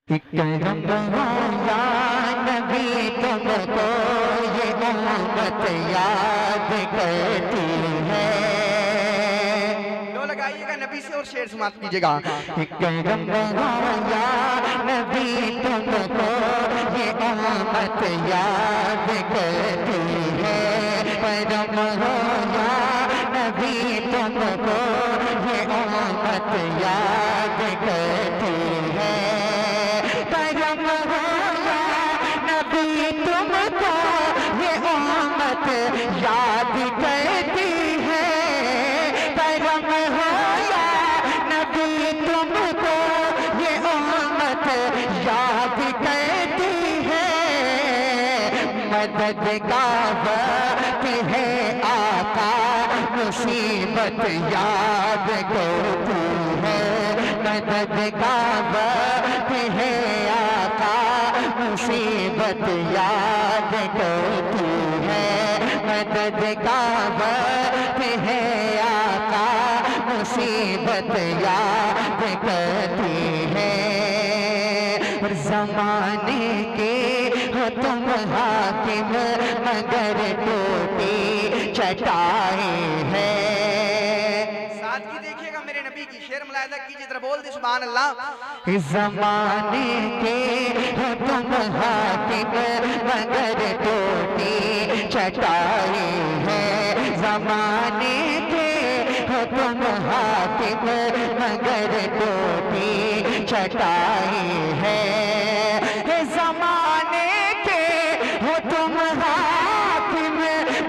کرم ہو یا نبی تم کو یہ امت یاد کرتی ہے. لو لگائیے گا نبی سے اور شعر سماعت کیجئے گا. کرم ہو یا نبی تم کو یہ امت یاد کرتی ہے. کرم ہو یا نبی تم کو یہ امت یاد کرتی ہے. کرم ہو یا نبی تم کو یہ امت یاد کرتی ہے. کرم ہو یا نبی تم کو یہ امت یاد کرتی ہے. مدد کا وقت ہے آقا مصیبت یاد کرتی ہے. مدد کا وقت ہے آقا مصیبت یاد کرتی ہے. مدد کا وقت ہے آقا مصیبت یاد کرتی ہے. زمانے کے ہو تم حاکم مگر ٹوٹی چٹائی ہے. سادگی دیکھیے گا میرے نبی کی. شعر ملاحظہ کیجئے ذرا بول دے سبحان اللہ. زمانے کے ہو تم حاکم مگر ٹوٹی چٹائی ہے. زمانے کے ہو تم حاکم مگر ٹوٹی چٹائی ہے. زمانے کے ہو تم حاکم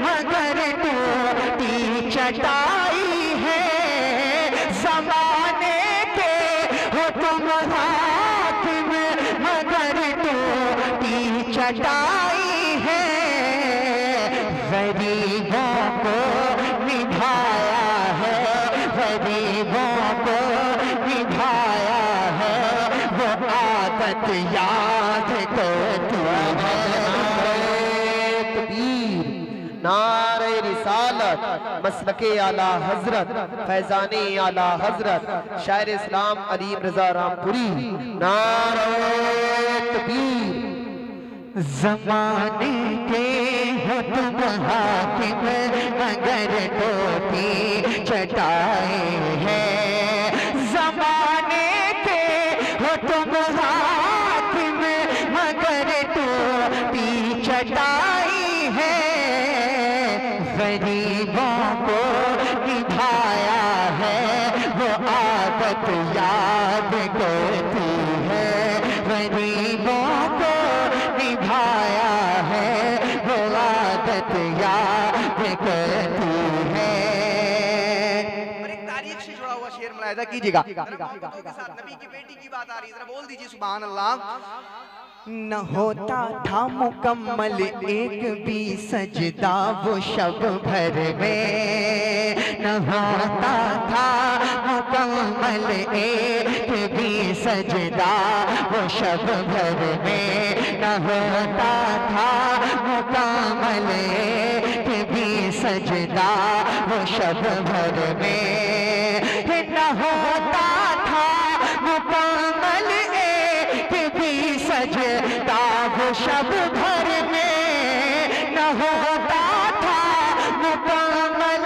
مگر ٹوٹی چٹائی ہے. زمانے کے ہو تم حاکم مگر ٹوٹی چٹائی ہے. غریبوں کو نبھایا ہے, غریبوں کو نبھایا ہے, وہ عادت یاد کرتی ہے. تکبیر, نعرہ رسالت, مسلک اعلیٰ حضرت, فیضان اعلیٰ حضرت, شاعر اسلام علیم رضا رامپوری. نعرہ تکبیر. زمانے کے ہو تم حاکم مگر ٹوٹی چٹائی ہے. زمانے کے ہو تم حاکم مگر ٹوٹی چٹائی ہے. غریبوں کو نبھایا ہے, وہ عادت یاد کرتی ہے. غریبوں کو نبھایا ہے, وہ عادت یاد کرتی ہے. اور ایک تاریخ سے جڑا ہوا شعر ملاحظہ کیجئے گا. محبتوں کے ساتھ نبی کی بیٹی کی بات آ رہی ہے. ذرا بول دیجئے سبحان اللہ. نہ ہوتا تھا مکمل ایک بھی سجدہ وہ شب بھر میں. نہ ہوتا تھا مکمل ایک بھی سجدہ وہ شب بھر میں. نہ ہوتا تھا مکمل ایک بھی سجدہ وہ شب بھر میں. نہ ہوتا تھا مکمل ایک بھی سجدہ وہ شب بھر میں. نہ ہوتا تھا مکمل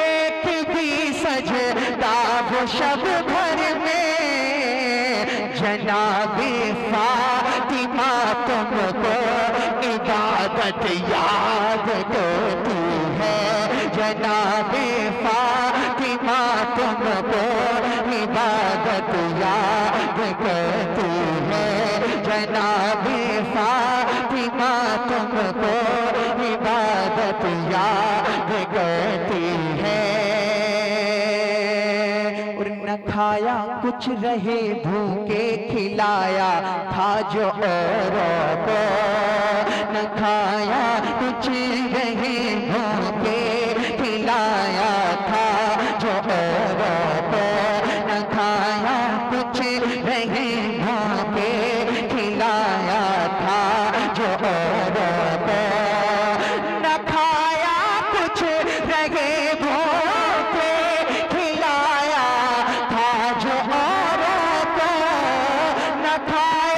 ایک بھی سجدہ وہ شب بھر میں. جناب فاطمہ تم کو عبادت یاد کرتی ہے. جناب فاطمہ تم کو عبادت یاد کرتی ہے. جناب فاطمہ تم کو عبادت یاد کرتی ہے. اور نہ کھایا کچھ رہے بھوکے کھلایا تھا جو اوروں کو. نہ کھایا کچھ رہے بھوکے کھلایا تھا جو اوروں کو. نہ کھایا کچھ رہے بھوکے کھلایا تھا جو اوروں کو. نہ کھایا کچھ رہے بھوکے کھلایا تھا جو اوروں کو. نہ کھایا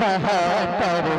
72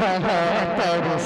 72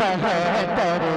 72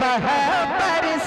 72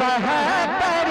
72